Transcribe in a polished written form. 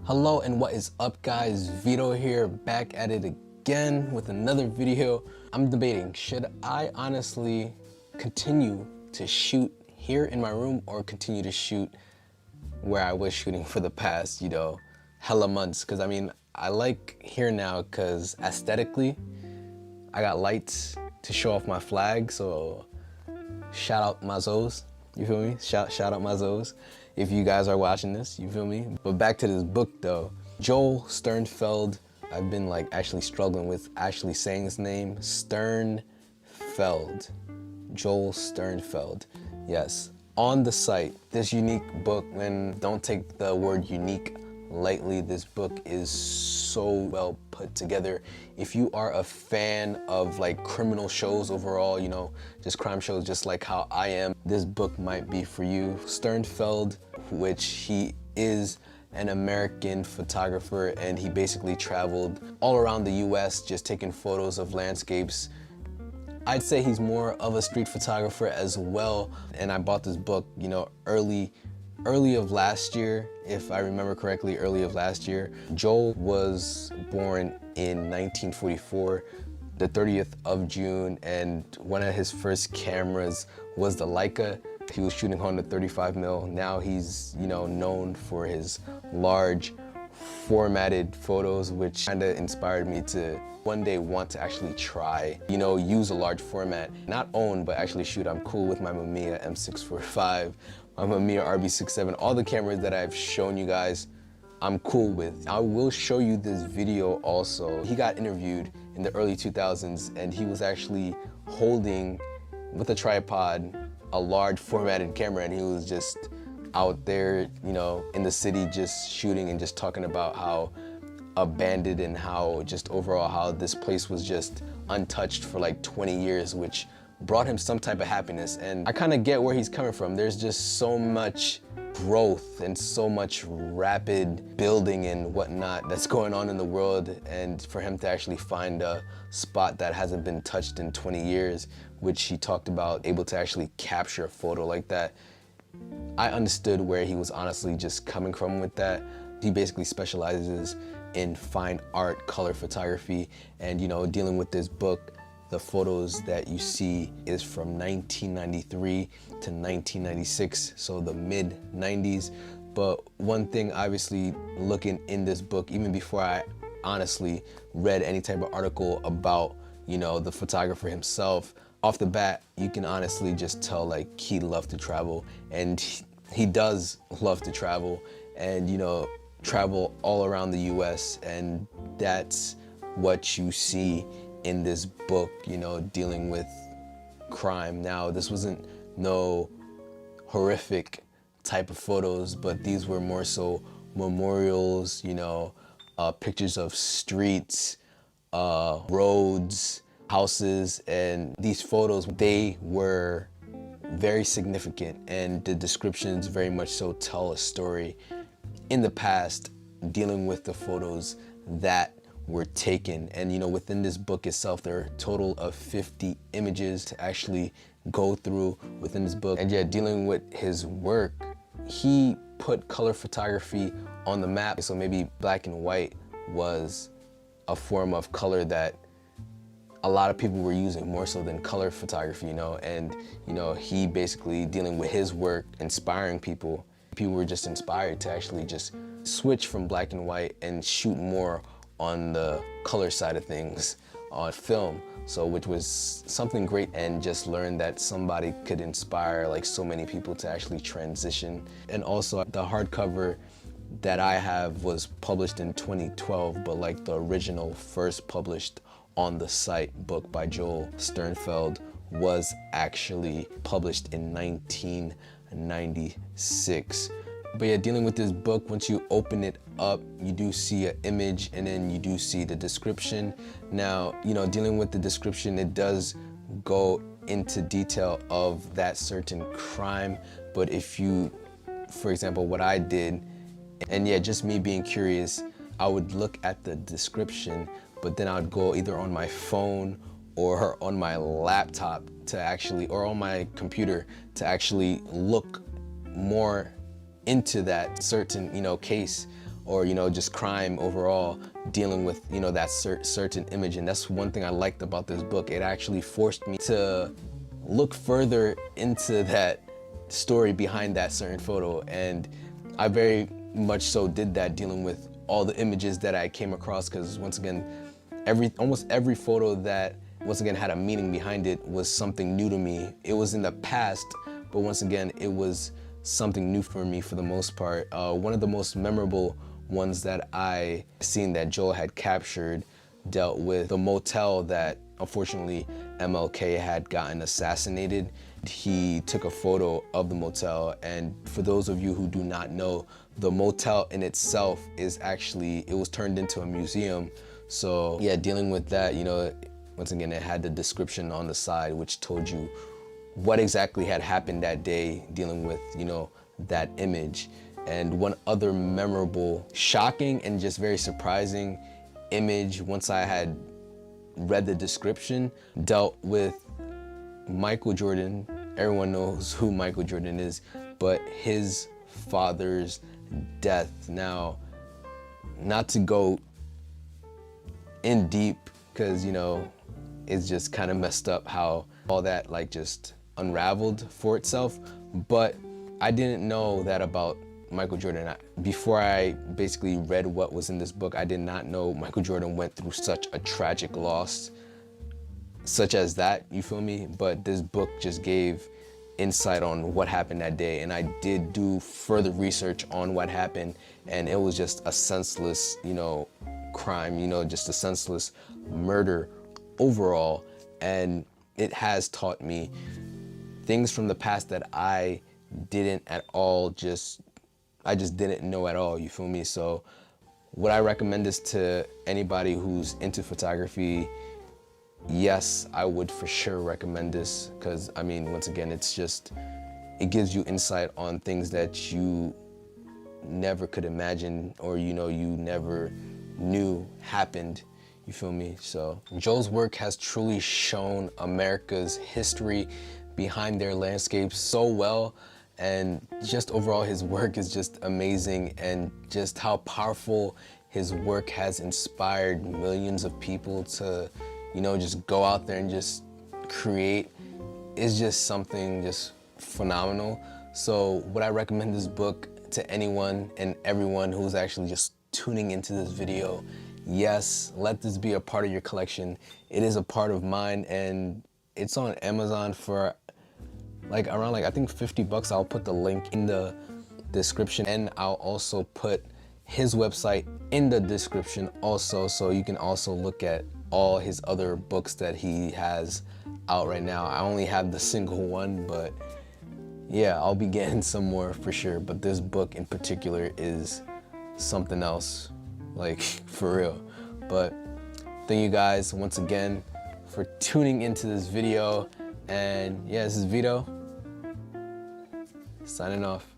Hello and what is up guys, Vito here, back at it again with another video. I'm debating, should I honestly continue to shoot here in my room or continue to shoot where I was shooting for the past, hella months? Because I mean, I like here now because aesthetically, I got lights to show off my flag, so shout out my Zoes, you feel me? Shout out my Zoes if you guys are watching this, you feel me? But back to this book though. Joel Sternfeld, I've been like actually struggling with actually saying his name. Sternfeld, Joel Sternfeld, yes. On the site, this unique book, and don't take the word unique lightly, this book is so well put together. If you are a fan of like criminal shows overall, just crime shows, just like how I am, this book might be for you. Sternfeld, which he is an American photographer, and he basically traveled all around the US just taking photos of landscapes. I'd say he's more of a street photographer as well, and I bought this book, early of last year, if I remember correctly, early of last year. Joel was born in 1944, the 30th of June, and one of his first cameras was the Leica. He was shooting on the 35mm. Now he's, known for his large formatted photos, which kind of inspired me to one day want to actually try, use a large format, not own, but actually shoot. I'm cool with my Mamiya M645, my Mamiya RB67, all the cameras that I've shown you guys, I'm cool with. I will show you this video also. He got interviewed in the early 2000s, and he was actually holding, with a tripod, a large formatted camera, and he was just out there, in the city just shooting and just talking about how abandoned and how just overall how this place was just untouched for like 20 years, which brought him some type of happiness. And I kind of get where he's coming from. There's just so much growth and so much rapid building and whatnot that's going on in the world, and for him to actually find a spot that hasn't been touched in 20 years, which he talked about, able to actually capture a photo like that, I understood where he was honestly just coming from with that. He basically specializes in fine art, color photography, and dealing with this book, the photos that you see is from 1993 to 1996, so the mid-90s. But one thing obviously looking in this book, even before I honestly read any type of article about, the photographer himself, off the bat, you can honestly just tell like he loved to travel, and he does love to travel, and travel all around the US, and that's what you see in this book, dealing with crime. Now, this wasn't no horrific type of photos, but these were more so memorials, pictures of streets, roads, houses, and these photos, they were very significant, and the descriptions very much so tell a story in the past dealing with the photos that were taken. And within this book itself, there are a total of 50 images to actually go through within this book. And yeah, dealing with his work, he put color photography on the map. So maybe black and white was a form of color that a lot of people were using more so than color photography, and he basically dealing with his work, inspiring people. People were just inspired to actually just switch from black and white and shoot more on the color side of things on film, so which was something great, and just learned that somebody could inspire like so many people to actually transition. And also the hardcover that I have was published in 2012, but like the original first published on the site book by Joel Sternfeld was actually published in 1996. But yeah, dealing with this book, once you open it up, you do see an image, and then you do see the description. Now, dealing with the description, it does go into detail of that certain crime. But if you, for example, what I did, and yeah, just me being curious, I would look at the description, but then I would go either on my phone or on my laptop to actually, or on my computer to actually look more into that certain, case or, you know, just crime overall, dealing with, you know, that certain image. And that's one thing I liked about this book. It actually forced me to look further into that story behind that certain photo. And I very much so did that, dealing with all the images that I came across, because once again, almost every photo that once again had a meaning behind it was something new to me. It was in the past, but once again, it was something new for me for the most part. One of the most memorable ones that I seen that Joel had captured dealt with the motel that unfortunately MLK had gotten assassinated. He took a photo of the motel, and for those of you who do not know, the motel in itself is actually, it was turned into a museum. So yeah, dealing with that, you know, once again, it had the description on the side which told you what exactly had happened that day, dealing with, you know, that image. And one other memorable, shocking, and just very surprising image, once I had read the description, dealt with Michael Jordan. Everyone knows who Michael Jordan is, but his father's death. Now, not to go in deep, because, you know, it's just kind of messed up how all that like just unraveled for itself, but I didn't know that about Michael Jordan. Before I basically read what was in this book, I did not know Michael Jordan went through such a tragic loss such as that, you feel me? But this book just gave insight on what happened that day, and I did do further research on what happened, and it was just a senseless, you know, crime, you know, just a senseless murder overall. And it has taught me things from the past that I didn't at all, I just didn't know at all, you feel me? So would I recommend this to anybody who's into photography? Yes, I would for sure recommend this, because I mean, once again, it's just, it gives you insight on things that you never could imagine, or, you know, you never knew happened, you feel me? So Joel's work has truly shown America's history behind their landscapes so well, and just overall his work is just amazing, and just how powerful his work has inspired millions of people to, you know, just go out there and just create is just something just phenomenal. So would I recommend this book to anyone and everyone who's actually just tuning into this video? Yes, let this be a part of your collection. It is a part of mine, and it's on Amazon for like around I think 50 bucks. I'll put the link in the description, and I'll also put his website in the description also, so you can also look at all his other books that he has out right now. I only have the single one, but yeah, I'll be getting some more for sure. But this book in particular is something else, like for real. But thank you guys once again for tuning into this video. And yeah, this is VITO signing off.